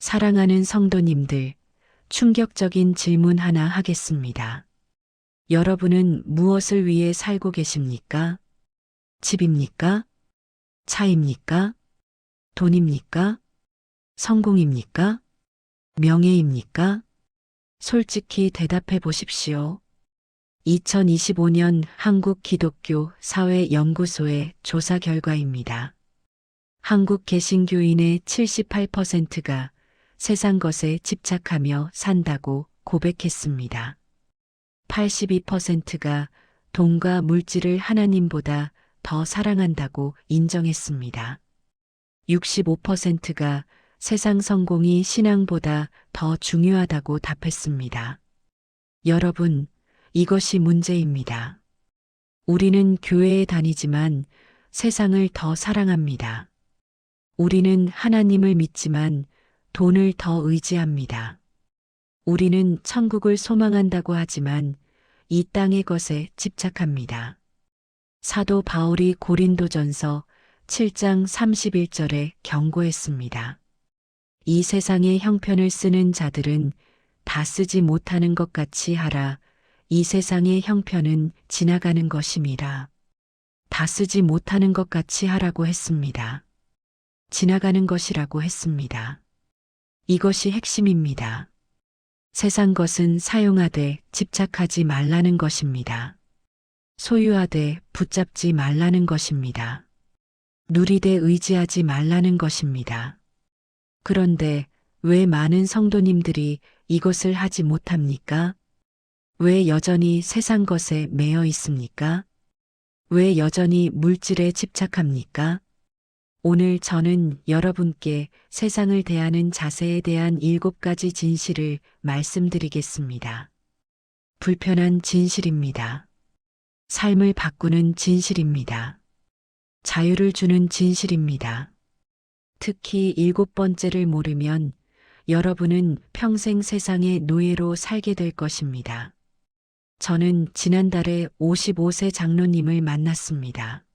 사랑하는 성도님들, 충격적인 질문 하나 하겠습니다. 여러분은 무엇을 위해 살고 계십니까? 집입니까? 차입니까? 돈입니까? 성공입니까? 명예입니까? 솔직히 대답해 보십시오. 2025년 한국 기독교 사회연구소의 조사 결과입니다. 한국 개신교인의 78%가 세상 것에 집착하며 산다고 고백했습니다. 82%가 돈과 물질을 하나님보다 더 사랑한다고 인정했습니다. 65%가 세상 성공이 신앙보다 더 중요하다고 답했습니다. 여러분, 이것이 문제입니다. 우리는 교회에 다니지만 세상을 더 사랑합니다. 우리는 하나님을 믿지만 돈을 더 의지합니다. 우리는 천국을 소망한다고 하지만 이 땅의 것에 집착합니다. 사도 바울이 고린도전서 7장 31절에 경고했습니다. 이 세상의 형편을 쓰는 자들은 다 쓰지 못하는 것 같이 하라. 이 세상의 형편은 지나가는 것임이라. 다 쓰지 못하는 것 같이 하라고 했습니다. 지나가는 것이라고 했습니다. 이것이 핵심입니다. 세상 것은 사용하되 집착하지 말라는 것입니다. 소유하되 붙잡지 말라는 것입니다. 누리되 의지하지 말라는 것입니다. 그런데 왜 많은 성도님들이 이것을 하지 못합니까? 왜 여전히 세상 것에 매여 있습니까? 왜 여전히 물질에 집착합니까? 오늘 저는 여러분께 세상을 대하는 자세에 대한 7가지 진실을 말씀드리겠습니다. 불편한 진실입니다. 삶을 바꾸는 진실입니다. 자유를 주는 진실입니다. 특히 7번째를 모르면 여러분은 평생 세상의 노예로 살게 될 것입니다. 저는 지난달에 55세 장로님을 만났습니다.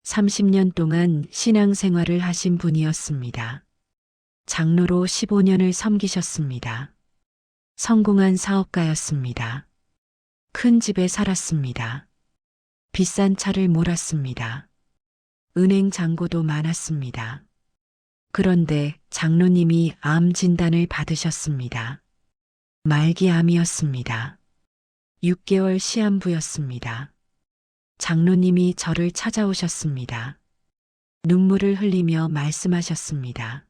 30년 동안 신앙생활을 하신 분이었습니다. 장로로 15년을 섬기셨습니다. 성공한 사업가였습니다. 큰 집에 살았습니다. 비싼 차를 몰았습니다. 은행 잔고도 많았습니다. 그런데 장로님이 암 진단을 받으셨습니다. 말기암이었습니다. 6개월 시한부였습니다. 장로님이 저를 찾아오셨습니다. 눈물을 흘리며 말씀하셨습니다.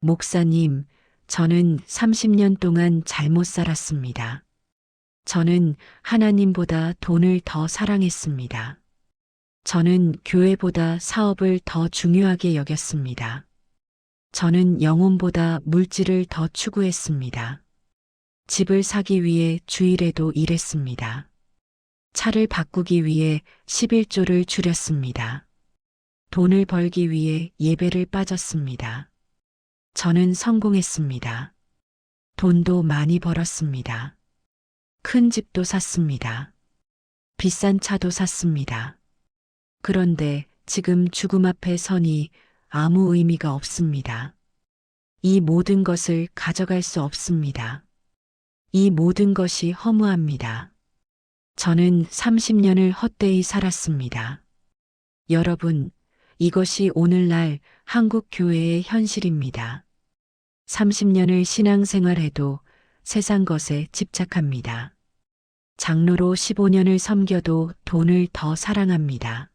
목사님, 저는 30년 동안 잘못 살았습니다. 저는 하나님보다 돈을 더 사랑했습니다. 저는 교회보다 사업을 더 중요하게 여겼습니다. 저는 영혼보다 물질을 더 추구했습니다. 집을 사기 위해 주일에도 일했습니다. 차를 바꾸기 위해 11조를 줄였습니다. 돈을 벌기 위해 예배를 빠졌습니다. 저는 성공했습니다. 돈도 많이 벌었습니다. 큰 집도 샀습니다. 비싼 차도 샀습니다. 그런데 지금 죽음 앞에 서니 아무 의미가 없습니다. 이 모든 것을 가져갈 수 없습니다. 이 모든 것이 허무합니다. 저는 30년을 헛되이 살았습니다. 여러분, 이것이 오늘날 한국 교회의 현실입니다. 30년을 신앙생활해도 세상 것에 집착합니다. 장로로 15년을 섬겨도 돈을 더 사랑합니다.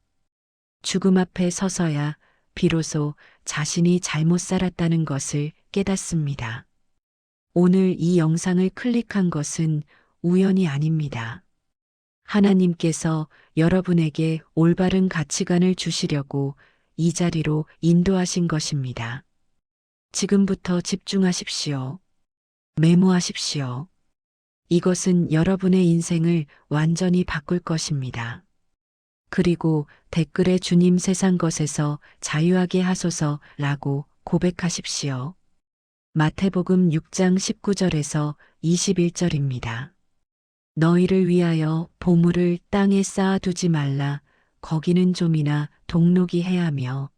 죽음 앞에 서서야 비로소 자신이 잘못 살았다는 것을 깨닫습니다. 오늘 이 영상을 클릭한 것은 우연이 아닙니다. 하나님께서 여러분에게 올바른 가치관을 주시려고 이 자리로 인도하신 것입니다. 지금부터 집중하십시오. 메모하십시오. 이것은 여러분의 인생을 완전히 바꿀 것입니다. 그리고 댓글에 주님 세상 것에서 자유하게 하소서라고 고백하십시오. 마태복음 6장 19절에서 21절입니다. 너희를 위하여 보물을 땅에 쌓아두지 말라. 거기는 좀이나 동록이 해하며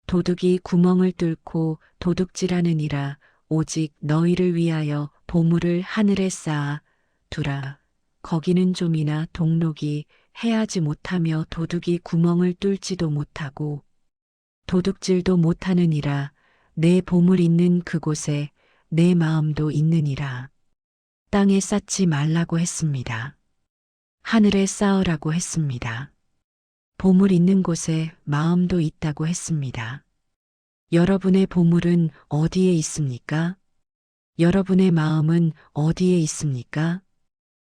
도둑이 구멍을 뚫고 도둑질하느니라. 오직 너희를 위하여 보물을 하늘에 쌓아 두라. 거기는 좀이나 동록이 해하지 못하며 도둑이 구멍을 뚫지도 못하고 도둑질도 못하느니라. 내 보물 있는 그곳에 내 마음도 있느니라. 땅에 쌓지 말라고 했습니다. 하늘에 쌓으라고 했습니다. 보물 있는 곳에 마음도 있다고 했습니다. 여러분의 보물은 어디에 있습니까? 여러분의 마음은 어디에 있습니까?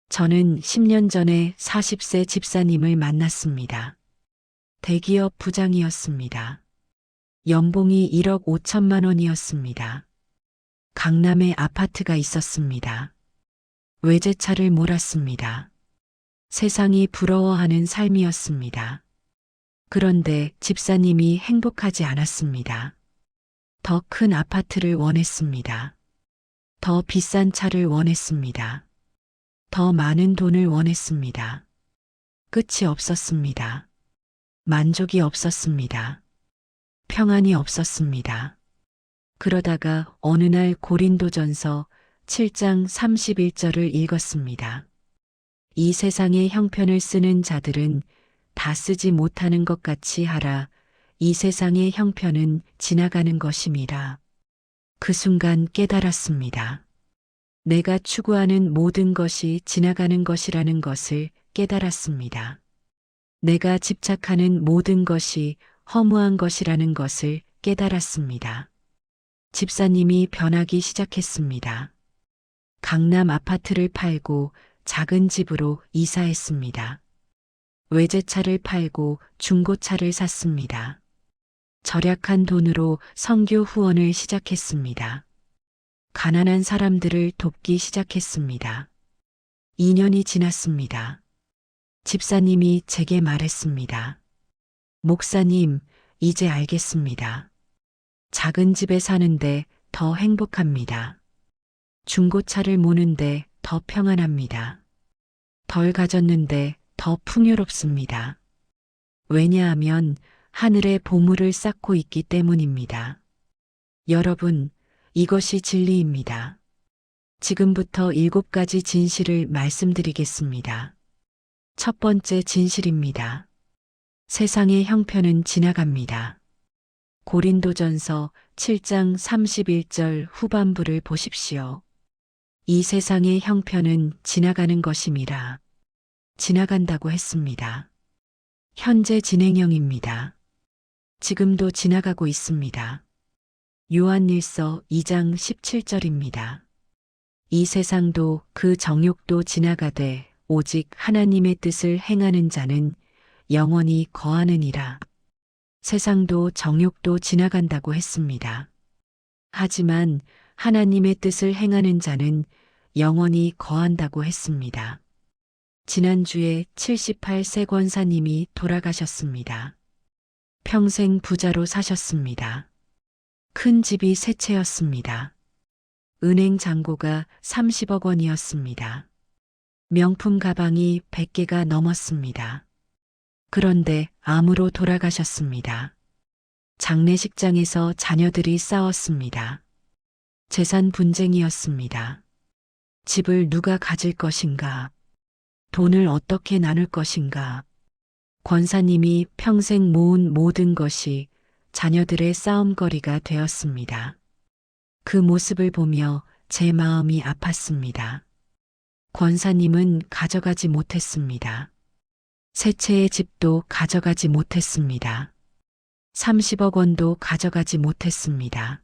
저는 10년 전에 40세 집사님을 만났습니다. 대기업 부장이었습니다. 연봉이 1억 5천만 원이었습니다. 강남에 아파트가 있었습니다. 외제차를 몰았습니다. 세상이 부러워하는 삶이었습니다. 그런데 집사님이 행복하지 않았습니다. 더 큰 아파트를 원했습니다. 더 비싼 차를 원했습니다. 더 많은 돈을 원했습니다. 끝이 없었습니다. 만족이 없었습니다. 평안이 없었습니다. 그러다가 어느 날 고린도전서 7장 31절을 읽었습니다. 이 세상의 형편을 쓰는 자들은 다 쓰지 못하는 것 같이 하라. 이 세상의 형편은 지나가는 것임이라. 그 순간 깨달았습니다. 내가 추구하는 모든 것이 지나가는 것이라는 것을 깨달았습니다. 내가 집착하는 모든 것이 허무한 것이라는 것을 깨달았습니다. 집사님이 변하기 시작했습니다. 강남 아파트를 팔고 작은 집으로 이사했습니다. 외제차를 팔고 중고차를 샀습니다. 절약한 돈으로 선교 후원을 시작했습니다. 가난한 사람들을 돕기 시작했습니다. 2년이 지났습니다. 집사님이 제게 말했습니다. 목사님, 이제 알겠습니다. 작은 집에 사는데 더 행복합니다. 중고차를 모는데 더 평안합니다. 덜 가졌는데 더 풍요롭습니다. 왜냐하면 하늘에 보물을 쌓고 있기 때문입니다. 여러분, 이것이 진리입니다. 지금부터 7가지 진실을 말씀드리겠습니다. 첫 번째 진실입니다. 세상의 형편은 지나갑니다. 고린도전서 7장 31절 후반부를 보십시오. 이 세상의 형편은 지나가는 것임이라. 지나간다고 했습니다. 현재 진행형입니다. 지금도 지나가고 있습니다. 요한일서 2장 17절입니다. 이 세상도 그 정욕도 지나가되 오직 하나님의 뜻을 행하는 자는 영원히 거하느니라. 세상도 정욕도 지나간다고 했습니다. 하지만 하나님의 뜻을 행하는 자는 영원히 거한다고 했습니다. 지난주에 78세 권사님이 돌아가셨습니다. 평생 부자로 사셨습니다. 큰 집이 3채였습니다. 은행 잔고가 30억 원이었습니다. 명품 가방이 100개가 넘었습니다. 그런데 암으로 돌아가셨습니다. 장례식장에서 자녀들이 싸웠습니다. 재산 분쟁이었습니다. 집을 누가 가질 것인가? 돈을 어떻게 나눌 것인가? 권사님이 평생 모은 모든 것이 자녀들의 싸움거리가 되었습니다. 그 모습을 보며 제 마음이 아팠습니다. 권사님은 가져가지 못했습니다. 3채의 집도 가져가지 못했습니다. 30억 원도 가져가지 못했습니다.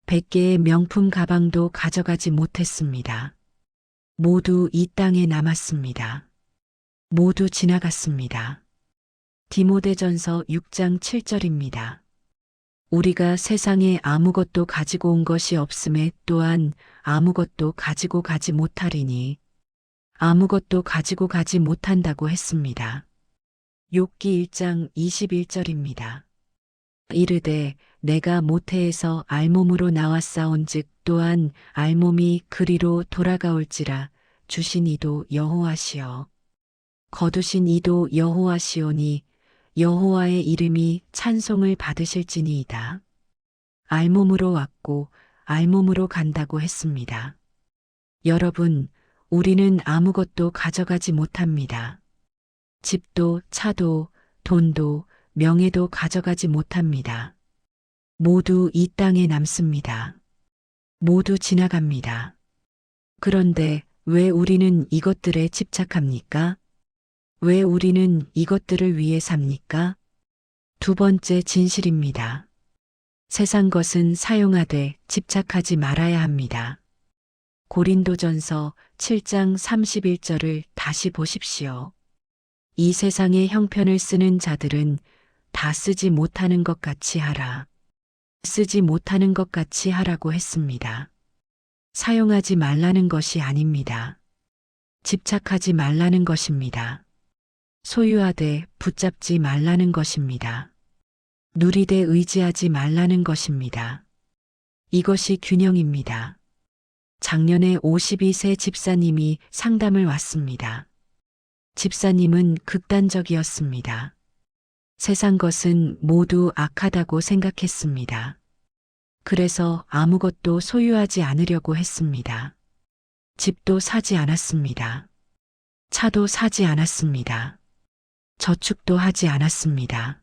100개의 명품 가방도 가져가지 못했습니다. 모두 이 땅에 남았습니다. 모두 지나갔습니다. 디모데전서 6장 7절입니다. 우리가 세상에 아무것도 가지고 온 것이 없음에 또한 아무것도 가지고 가지 못하리니 아무것도 가지고 가지 못한다고 했습니다. 욥기 1장 21절입니다. 이르되 내가 모태에서 알몸으로 나왔사온즉 또한 알몸이 그리로 돌아가올지라 주신 이도 여호와시여 거두신 이도 여호와시오니 여호와의 이름이 찬송을 받으실지니이다. 알몸으로 왔고 알몸으로 간다고 했습니다. 여러분, 우리는 아무것도 가져가지 못합니다. 집도, 차도, 돈도, 명예도 가져가지 못합니다. 모두 이 땅에 남습니다. 모두 지나갑니다. 그런데 왜 우리는 이것들에 집착합니까? 왜 우리는 이것들을 위해 삽니까? 두 번째 진실입니다. 세상 것은 사용하되 집착하지 말아야 합니다. 고린도전서 7장 31절을 다시 보십시오. 이 세상의 형편을 쓰는 자들은 다 쓰지 못하는 것 같이 하라. 쓰지 못하는 것 같이 하라고 했습니다. 사용하지 말라는 것이 아닙니다. 집착하지 말라는 것입니다. 소유하되 붙잡지 말라는 것입니다. 누리되 의지하지 말라는 것입니다. 이것이 균형입니다. 작년에 52세 집사님이 상담을 왔습니다. 집사님은 극단적이었습니다. 세상 것은 모두 악하다고 생각했습니다. 그래서 아무것도 소유하지 않으려고 했습니다. 집도 사지 않았습니다. 차도 사지 않았습니다. 저축도 하지 않았습니다.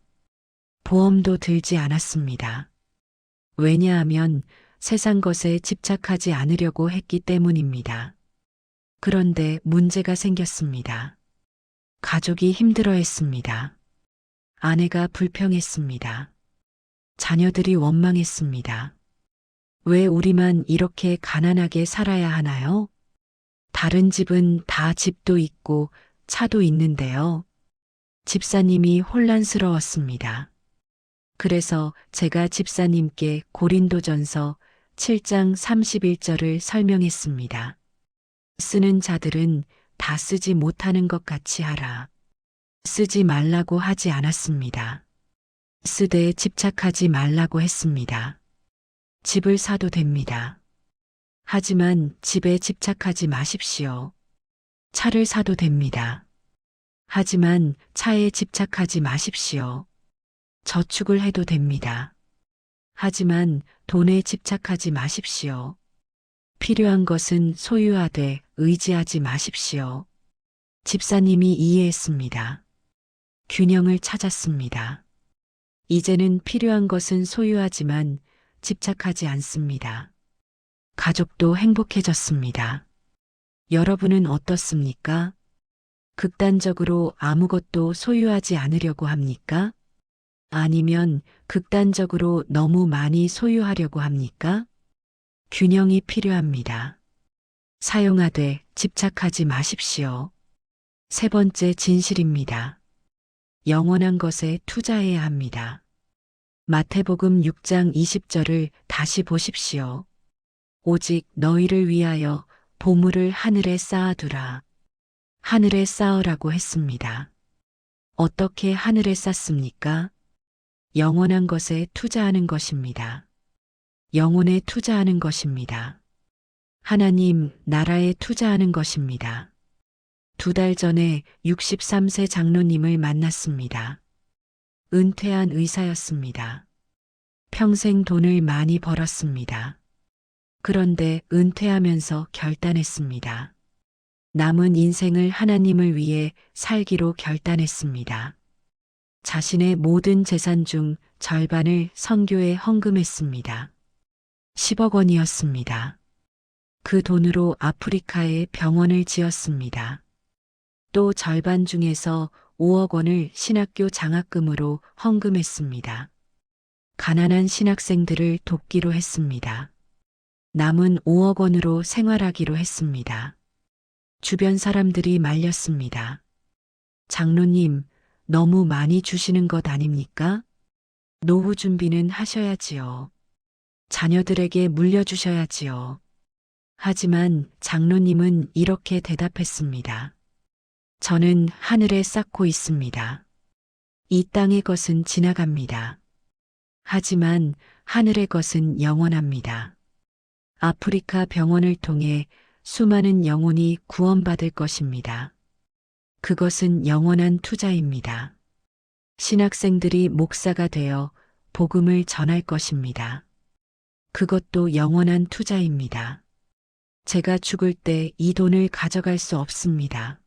보험도 들지 않았습니다. 왜냐하면 세상 것에 집착하지 않으려고 했기 때문입니다. 그런데 문제가 생겼습니다. 가족이 힘들어했습니다. 아내가 불평했습니다. 자녀들이 원망했습니다. 왜 우리만 이렇게 가난하게 살아야 하나요? 다른 집은 다 집도 있고 차도 있는데요. 집사님이 혼란스러웠습니다. 그래서 제가 집사님께 고린도전서 7장 31절을 설명했습니다. 쓰는 자들은 다 쓰지 못하는 것 같이 하라. 쓰지 말라고 하지 않았습니다. 쓰되 집착하지 말라고 했습니다. 집을 사도 됩니다. 하지만 집에 집착하지 마십시오. 차를 사도 됩니다. 하지만 차에 집착하지 마십시오. 저축을 해도 됩니다. 하지만 돈에 집착하지 마십시오. 필요한 것은 소유하되 의지하지 마십시오. 집사님이 이해했습니다. 균형을 찾았습니다. 이제는 필요한 것은 소유하지만 집착하지 않습니다. 가족도 행복해졌습니다. 여러분은 어떻습니까? 극단적으로 아무것도 소유하지 않으려고 합니까? 아니면 극단적으로 너무 많이 소유하려고 합니까? 균형이 필요합니다. 사용하되 집착하지 마십시오. 세 번째 진실입니다. 영원한 것에 투자해야 합니다. 마태복음 6장 20절을 다시 보십시오. 오직 너희를 위하여 보물을 하늘에 쌓아두라. 하늘에 쌓으라고 했습니다. 어떻게 하늘에 쌓습니까? 영원한 것에 투자하는 것입니다. 영혼에 투자하는 것입니다. 하나님 나라에 투자하는 것입니다. 2달 전에 63세 장로님을 만났습니다. 은퇴한 의사였습니다. 평생 돈을 많이 벌었습니다. 그런데 은퇴하면서 결단했습니다. 남은 인생을 하나님을 위해 살기로 결단했습니다. 자신의 모든 재산 중 절반을 선교에 헌금했습니다. 10억 원이었습니다. 그 돈으로 아프리카에 병원을 지었습니다. 또 절반 중에서 5억 원을 신학교 장학금으로 헌금했습니다. 가난한 신학생들을 돕기로 했습니다. 남은 5억 원으로 생활하기로 했습니다. 주변 사람들이 말렸습니다. 장로님, 너무 많이 주시는 것 아닙니까? 노후 준비는 하셔야지요. 자녀들에게 물려주셔야지요. 하지만 장로님은 이렇게 대답했습니다. 저는 하늘에 쌓고 있습니다. 이 땅의 것은 지나갑니다. 하지만 하늘의 것은 영원합니다. 아프리카 병원을 통해 수많은 영혼이 구원받을 것입니다. 그것은 영원한 투자입니다. 신학생들이 목사가 되어 복음을 전할 것입니다. 그것도 영원한 투자입니다. 제가 죽을 때 이 돈을 가져갈 수 없습니다.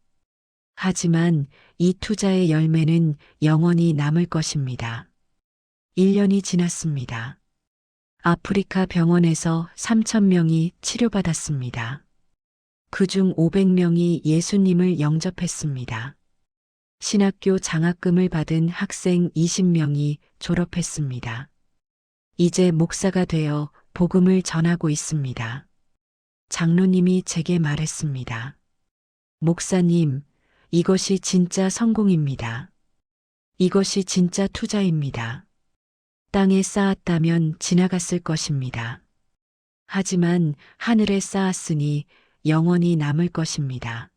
하지만 이 투자의 열매는 영원히 남을 것입니다. 1년이 지났습니다. 아프리카 병원에서 3,000명이 치료받았습니다. 그중 500명이 예수님을 영접했습니다. 신학교 장학금을 받은 학생 20명이 졸업했습니다. 이제 목사가 되어 복음을 전하고 있습니다. 장로님이 제게 말했습니다. 목사님, 이것이 진짜 성공입니다. 이것이 진짜 투자입니다. 땅에 쌓았다면 지나갔을 것입니다. 하지만 하늘에 쌓았으니 영원히 남을 것입니다.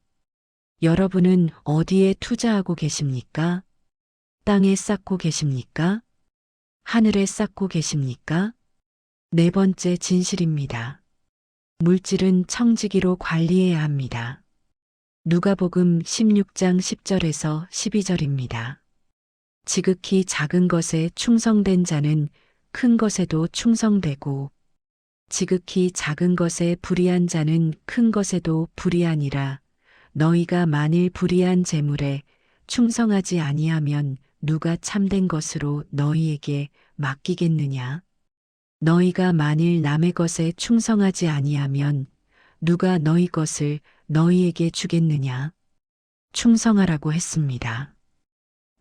여러분은 어디에 투자하고 계십니까? 땅에 쌓고 계십니까? 하늘에 쌓고 계십니까? 네 번째 진실입니다. 물질은 청지기로 관리해야 합니다. 누가복음 16장 10절에서 12절입니다. 지극히 작은 것에 충성된 자는 큰 것에도 충성되고 지극히 작은 것에 불의한 자는 큰 것에도 불의하니라. 너희가 만일 불의한 재물에 충성하지 아니하면 누가 참된 것으로 너희에게 맡기겠느냐? 너희가 만일 남의 것에 충성하지 아니하면 누가 너희 것을 너희에게 주겠느냐? 충성하라고 했습니다.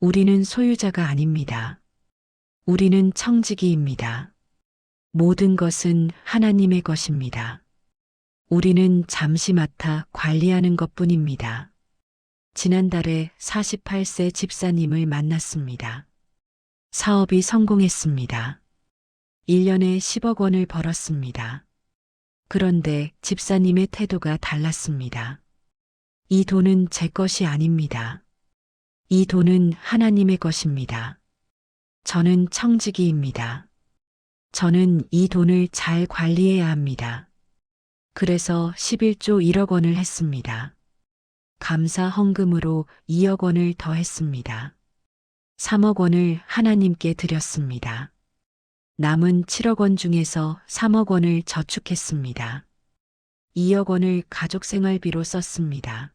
우리는 소유자가 아닙니다. 우리는 청지기입니다. 모든 것은 하나님의 것입니다. 우리는 잠시 맡아 관리하는 것뿐입니다. 지난달에 48세 집사님을 만났습니다. 사업이 성공했습니다. 1년에 10억 원을 벌었습니다. 그런데 집사님의 태도가 달랐습니다. 이 돈은 제 것이 아닙니다. 이 돈은 하나님의 것입니다. 저는 청지기입니다. 저는 이 돈을 잘 관리해야 합니다. 그래서 11조 1억 원을 했습니다. 감사 헌금으로 2억 원을 더했습니다. 3억 원을 하나님께 드렸습니다. 남은 7억 원 중에서 3억 원을 저축했습니다. 2억 원을 가족 생활비로 썼습니다.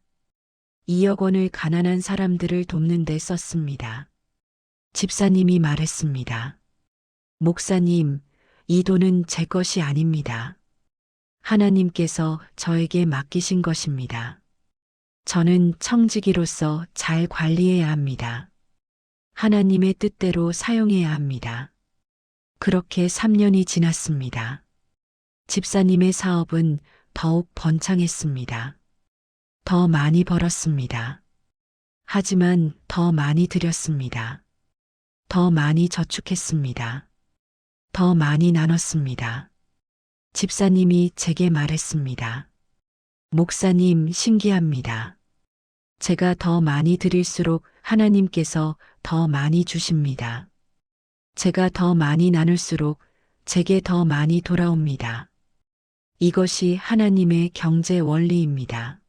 2억 원을 가난한 사람들을 돕는 데 썼습니다. 집사님이 말했습니다. 목사님, 이 돈은 제 것이 아닙니다. 하나님께서 저에게 맡기신 것입니다. 저는 청지기로서 잘 관리해야 합니다. 하나님의 뜻대로 사용해야 합니다. 그렇게 3년이 지났습니다. 집사님의 사업은 더욱 번창했습니다. 더 많이 벌었습니다. 하지만 더 많이 드렸습니다. 더 많이 저축했습니다. 더 많이 나눴습니다. 집사님이 제게 말했습니다. 목사님, 신기합니다. 제가 더 많이 드릴수록 하나님께서 더 많이 주십니다. 제가 더 많이 나눌수록 제게 더 많이 돌아옵니다. 이것이 하나님의 경제 원리입니다.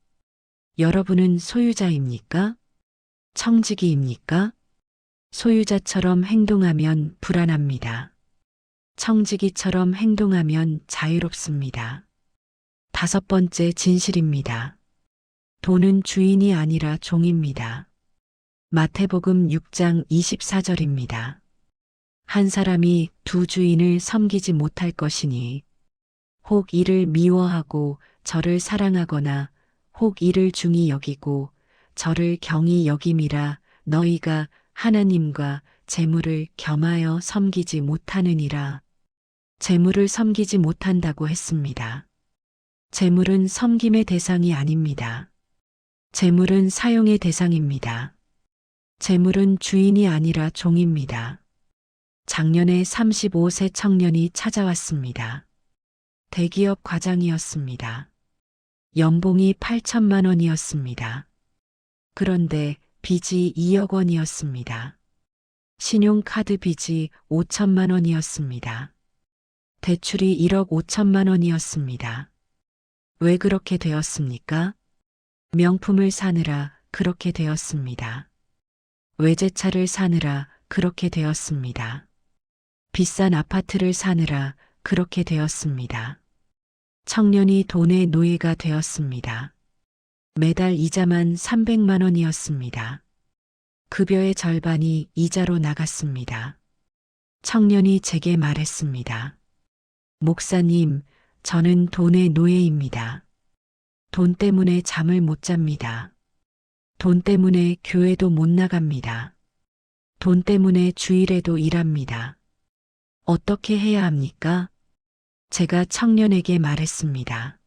여러분은 소유자입니까? 청지기입니까? 소유자처럼 행동하면 불안합니다. 청지기처럼 행동하면 자유롭습니다. 5번째 진실입니다. 돈은 주인이 아니라 종입니다. 마태복음 6장 24절입니다. 한 사람이 두 주인을 섬기지 못할 것이니 혹 이를 미워하고 저를 사랑하거나 혹 이를 중히 여기고 저를 경히 여김이라. 너희가 하나님과 재물을 겸하여 섬기지 못하느니라. 재물을 섬기지 못한다고 했습니다. 재물은 섬김의 대상이 아닙니다. 재물은 사용의 대상입니다. 재물은 주인이 아니라 종입니다. 작년에 35세 청년이 찾아왔습니다. 대기업 과장이었습니다. 연봉이 8천만 원이었습니다. 그런데 빚이 2억 원이었습니다. 신용카드 빚이 5천만 원이었습니다. 대출이 1억 5천만 원이었습니다. 왜 그렇게 되었습니까? 명품을 사느라 그렇게 되었습니다. 외제차를 사느라 그렇게 되었습니다. 비싼 아파트를 사느라 그렇게 되었습니다. 청년이 돈의 노예가 되었습니다. 매달 이자만 300만 원이었습니다. 급여의 절반이 이자로 나갔습니다. 청년이 제게 말했습니다. 목사님, 저는 돈의 노예입니다. 돈 때문에 잠을 못 잡니다. 돈 때문에 교회도 못 나갑니다. 돈 때문에 주일에도 일합니다. 어떻게 해야 합니까? 제가 청년에게 말했습니다.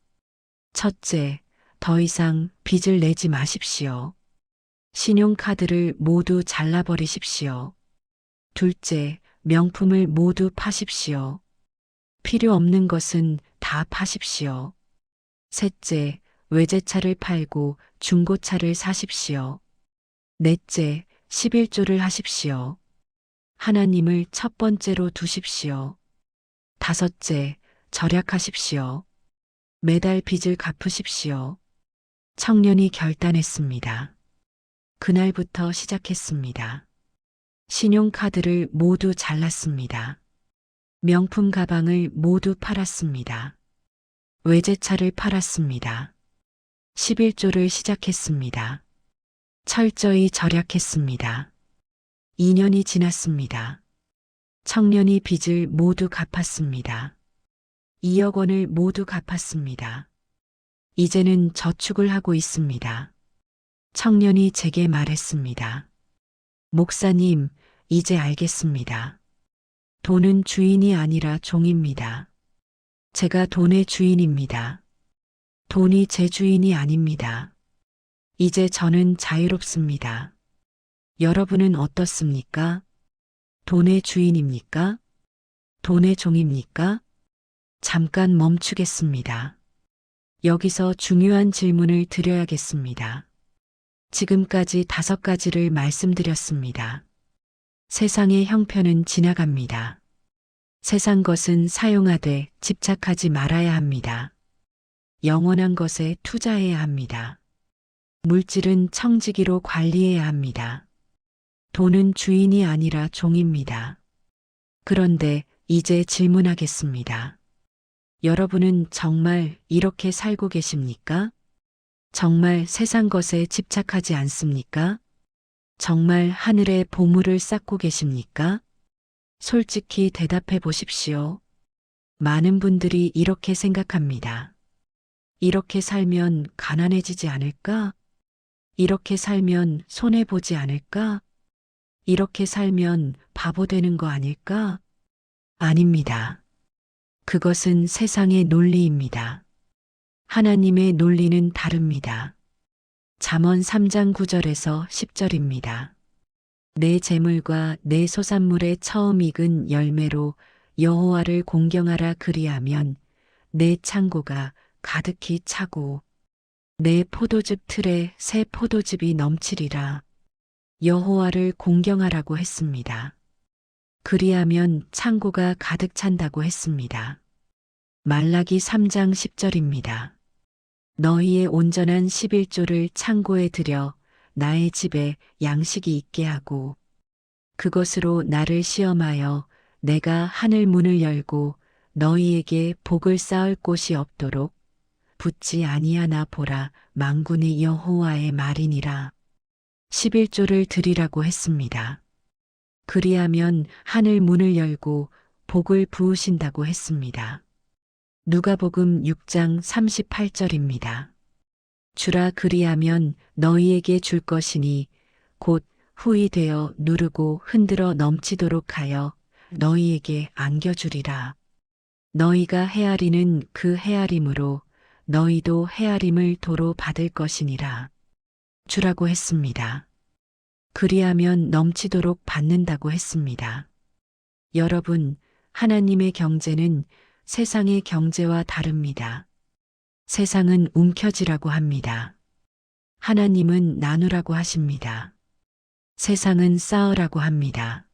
첫째, 더 이상 빚을 내지 마십시오. 신용카드를 모두 잘라버리십시오. 둘째, 명품을 모두 파십시오. 필요 없는 것은 다 파십시오. 셋째, 외제차를 팔고 중고차를 사십시오. 넷째, 11조를 하십시오. 하나님을 첫 번째로 두십시오. 다섯째, 절약하십시오. 매달 빚을 갚으십시오. 청년이 결단했습니다. 그날부터 시작했습니다. 신용카드를 모두 잘랐습니다. 명품 가방을 모두 팔았습니다. 외제차를 팔았습니다. 11조를 시작했습니다. 철저히 절약했습니다. 2년이 지났습니다. 청년이 빚을 모두 갚았습니다. 2억 원을 모두 갚았습니다. 이제는 저축을 하고 있습니다. 청년이 제게 말했습니다. 목사님, 이제 알겠습니다. 돈은 주인이 아니라 종입니다. 제가 돈의 주인입니다. 돈이 제 주인이 아닙니다. 이제 저는 자유롭습니다. 여러분은 어떻습니까? 돈의 주인입니까? 돈의 종입니까? 잠깐 멈추겠습니다. 여기서 중요한 질문을 드려야겠습니다. 지금까지 5가지를 말씀드렸습니다. 세상의 형편은 지나갑니다. 세상 것은 사용하되 집착하지 말아야 합니다. 영원한 것에 투자해야 합니다. 물질은 청지기로 관리해야 합니다. 돈은 주인이 아니라 종입니다. 그런데 이제 질문하겠습니다. 여러분은 정말 이렇게 살고 계십니까? 정말 세상 것에 집착하지 않습니까? 정말 하늘의 보물을 쌓고 계십니까? 솔직히 대답해 보십시오. 많은 분들이 이렇게 생각합니다. 이렇게 살면 가난해지지 않을까? 이렇게 살면 손해보지 않을까? 이렇게 살면 바보 되는 거 아닐까? 아닙니다. 그것은 세상의 논리입니다. 하나님의 논리는 다릅니다. 잠언 3장 9절에서 10절입니다. 내 재물과 내 소산물의 처음 익은 열매로 여호와를 공경하라 그리하면 내 창고가 가득히 차고 내 포도즙 틀에 새 포도즙이 넘치리라. 여호와를 공경하라고 했습니다. 그리하면 창고가 가득 찬다고 했습니다. 말라기 3장 10절입니다. 너희의 온전한 11조를 창고에 들여 나의 집에 양식이 있게 하고 그것으로 나를 시험하여 내가 하늘 문을 열고 너희에게 복을 쌓을 곳이 없도록 붙지 아니하나 보라. 만군의 여호와의 말이니라. 11조를 드리라고 했습니다. 그리하면 하늘 문을 열고 복을 부으신다고 했습니다. 누가복음 6장 38절입니다. 주라 그리하면 너희에게 줄 것이니 곧 후이 되어 누르고 흔들어 넘치도록 하여 너희에게 안겨주리라. 너희가 헤아리는 그 헤아림으로 너희도 헤아림을 도로 받을 것이니라. 주라고 했습니다. 그리하면 넘치도록 받는다고 했습니다. 여러분, 하나님의 경제는 세상의 경제와 다릅니다. 세상은 움켜쥐라고 합니다. 하나님은 나누라고 하십니다. 세상은 쌓으라고 합니다.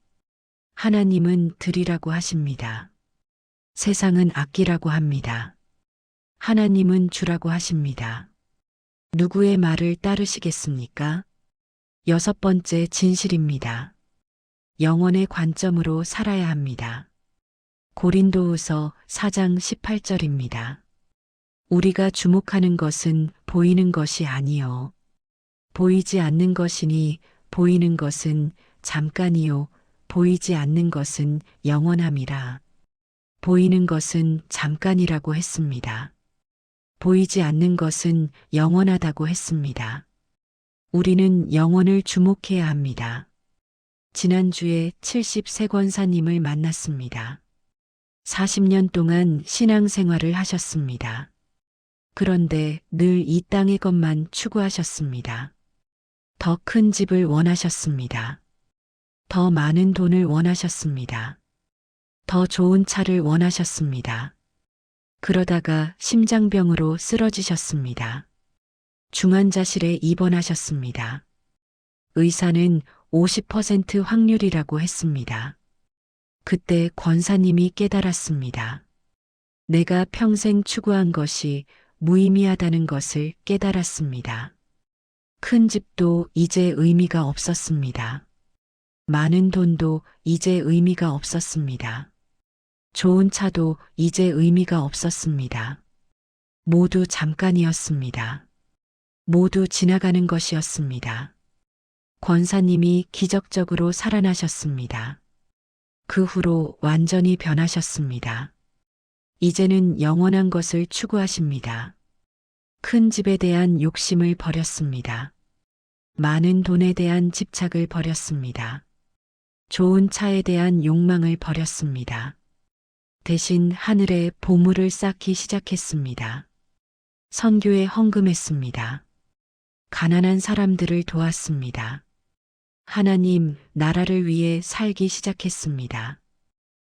하나님은 드리라고 하십니다. 세상은 아끼라고 합니다. 하나님은 주라고 하십니다. 누구의 말을 따르시겠습니까? 6번째 진실입니다. 영혼의 관점으로 살아야 합니다. 고린도후서 4장 18절입니다. 우리가 주목하는 것은 보이는 것이 아니요 보이지 않는 것이니 보이는 것은 잠깐이요 보이지 않는 것은 영원함이라. 보이는 것은 잠깐이라고 했습니다. 보이지 않는 것은 영원하다고 했습니다. 우리는 영원을 주목해야 합니다. 지난주에 70세 권사님을 만났습니다. 40년 동안 신앙생활을 하셨습니다. 그런데 늘 이 땅의 것만 추구하셨습니다. 더 큰 집을 원하셨습니다. 더 많은 돈을 원하셨습니다. 더 좋은 차를 원하셨습니다. 그러다가 심장병으로 쓰러지셨습니다. 중환자실에 입원하셨습니다. 의사는 50% 확률이라고 했습니다. 그때 권사님이 깨달았습니다. 내가 평생 추구한 것이 무의미하다는 것을 깨달았습니다. 큰 집도 이제 의미가 없었습니다. 많은 돈도 이제 의미가 없었습니다. 좋은 차도 이제 의미가 없었습니다. 모두 잠깐이었습니다. 모두 지나가는 것이었습니다. 권사님이 기적적으로 살아나셨습니다. 그 후로 완전히 변하셨습니다. 이제는 영원한 것을 추구하십니다. 큰 집에 대한 욕심을 버렸습니다. 많은 돈에 대한 집착을 버렸습니다. 좋은 차에 대한 욕망을 버렸습니다. 대신 하늘에 보물을 쌓기 시작했습니다. 선교에 헌금했습니다. 가난한 사람들을 도왔습니다. 하나님 나라를 위해 살기 시작했습니다.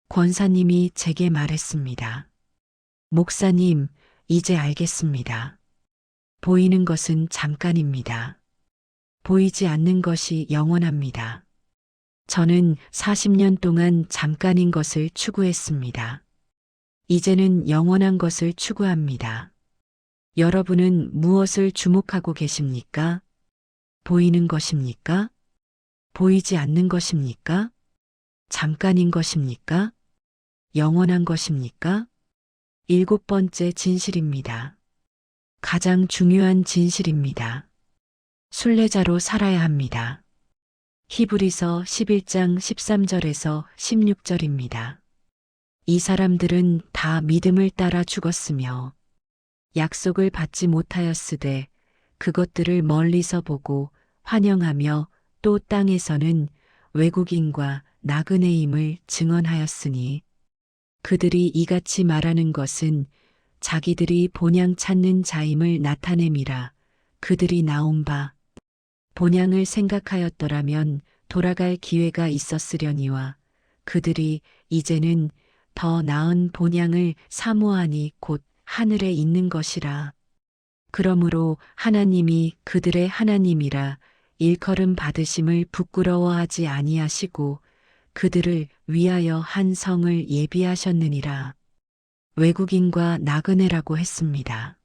권사님이 제게 말했습니다. 목사님, 이제 알겠습니다. 보이는 것은 잠깐입니다. 보이지 않는 것이 영원합니다. 저는 40년 동안 잠깐인 것을 추구했습니다. 이제는 영원한 것을 추구합니다. 여러분은 무엇을 주목하고 계십니까? 보이는 것입니까? 보이지 않는 것입니까? 잠깐인 것입니까? 영원한 것입니까? 7번째 진실입니다. 가장 중요한 진실입니다. 순례자로 살아야 합니다. 히브리서 11장 13절에서 16절입니다. 이 사람들은 다 믿음을 따라 죽었으며 약속을 받지 못하였으되 그것들을 멀리서 보고 환영하며 또 땅에서는 외국인과 나그네임을 증언하였으니 그들이 이같이 말하는 것은 자기들이 본향 찾는 자임을 나타냄이라. 그들이 나온 바 본향을 생각하였더라면 돌아갈 기회가 있었으려니와 그들이 이제는 더 나은 본향을 사모하니 곧 하늘에 있는 것이라. 그러므로 하나님이 그들의 하나님이라 일컬음 받으심을 부끄러워하지 아니하시고 그들을 위하여 한 성을 예비하셨느니라. 외국인과 나그네라고 했습니다.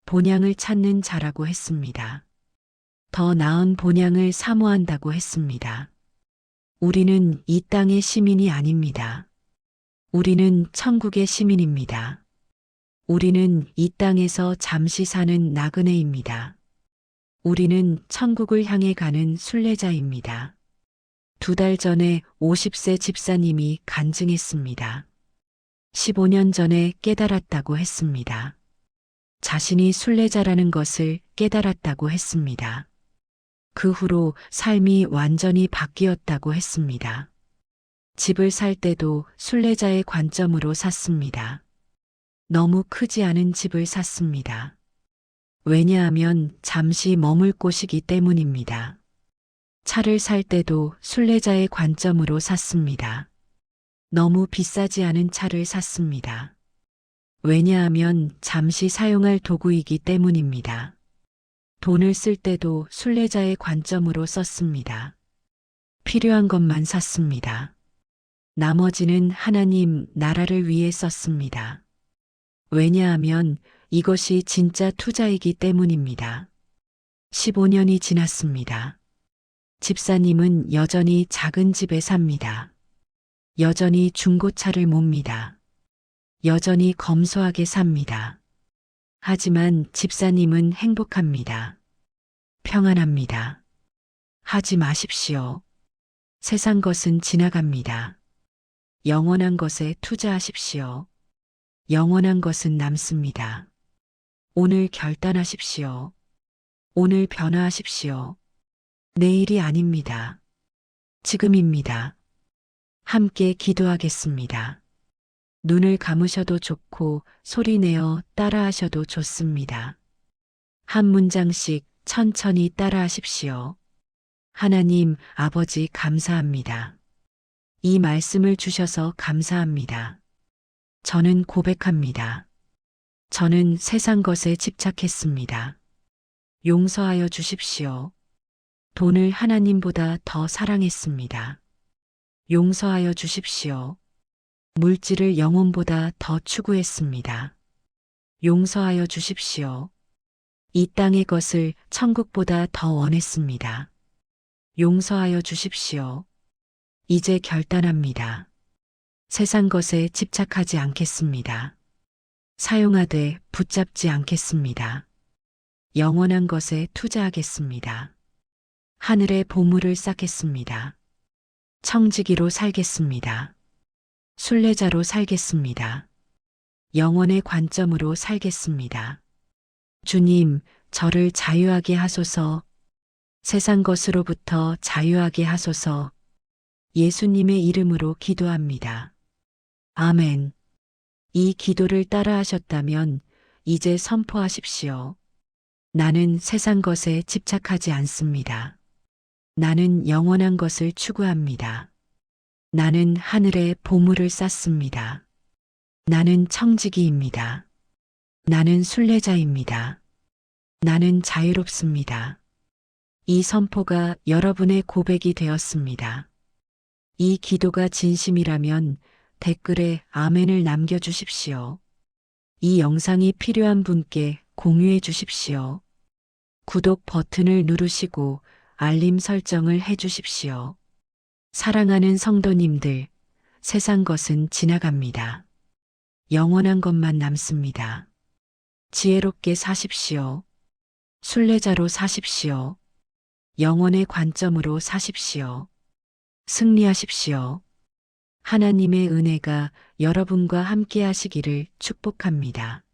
본향을 찾는 자라고 했습니다. 더 나은 본향을 사모한다고 했습니다. 우리는 이 땅의 시민이 아닙니다. 우리는 천국의 시민입니다. 우리는 이 땅에서 잠시 사는 나그네입니다. 우리는 천국을 향해 가는 순례자입니다. 2달 전에 50세 집사님이 간증했습니다. 15년 전에 깨달았다고 했습니다. 자신이 순례자라는 것을 깨달았다고 했습니다. 그 후로 삶이 완전히 바뀌었다고 했습니다. 집을 살 때도 순례자의 관점으로 샀습니다. 너무 크지 않은 집을 샀습니다. 왜냐하면 잠시 머물 곳이기 때문입니다. 차를 살 때도 순례자의 관점으로 샀습니다. 너무 비싸지 않은 차를 샀습니다. 왜냐하면 잠시 사용할 도구이기 때문입니다. 돈을 쓸 때도 순례자의 관점으로 썼습니다. 필요한 것만 샀습니다. 나머지는 하나님 나라를 위해 썼습니다. 왜냐하면 이것이 진짜 투자이기 때문입니다. 15년이 지났습니다. 집사님은 여전히 작은 집에 삽니다. 여전히 중고차를 몹니다. 여전히 검소하게 삽니다. 하지만 집사님은 행복합니다. 평안합니다. 하지 마십시오. 세상 것은 지나갑니다. 영원한 것에 투자하십시오. 영원한 것은 남습니다. 오늘 결단하십시오. 오늘 변화하십시오. 내일이 아닙니다. 지금입니다. 함께 기도하겠습니다. 눈을 감으셔도 좋고 소리내어 따라하셔도 좋습니다. 한 문장씩 천천히 따라하십시오. 하나님 아버지 감사합니다. 이 말씀을 주셔서 감사합니다. 저는 고백합니다. 저는 세상 것에 집착했습니다. 용서하여 주십시오. 돈을 하나님보다 더 사랑했습니다. 용서하여 주십시오. 물질을 영혼보다 더 추구했습니다. 용서하여 주십시오. 이 땅의 것을 천국보다 더 원했습니다. 용서하여 주십시오. 이제 결단합니다. 세상 것에 집착하지 않겠습니다. 사용하되 붙잡지 않겠습니다. 영원한 것에 투자하겠습니다. 하늘의 보물을 쌓겠습니다. 청지기로 살겠습니다. 순례자로 살겠습니다. 영원의 관점으로 살겠습니다. 주님, 저를 자유하게 하소서. 세상 것으로부터 자유하게 하소서. 예수님의 이름으로 기도합니다. 아멘. 이 기도를 따라하셨다면 이제 선포하십시오. 나는 세상 것에 집착하지 않습니다. 나는 영원한 것을 추구합니다. 나는 하늘의 보물을 쌓습니다. 나는 청지기입니다. 나는 순례자입니다. 나는 자유롭습니다. 이 선포가 여러분의 고백이 되었습니다. 이 기도가 진심이라면 댓글에 아멘을 남겨주십시오. 이 영상이 필요한 분께 공유해 주십시오. 구독 버튼을 누르시고 알림 설정을 해 주십시오. 사랑하는 성도님들, 세상 것은 지나갑니다. 영원한 것만 남습니다. 지혜롭게 사십시오. 순례자로 사십시오. 영원의 관점으로 사십시오. 승리하십시오. 하나님의 은혜가 여러분과 함께 하시기를 축복합니다.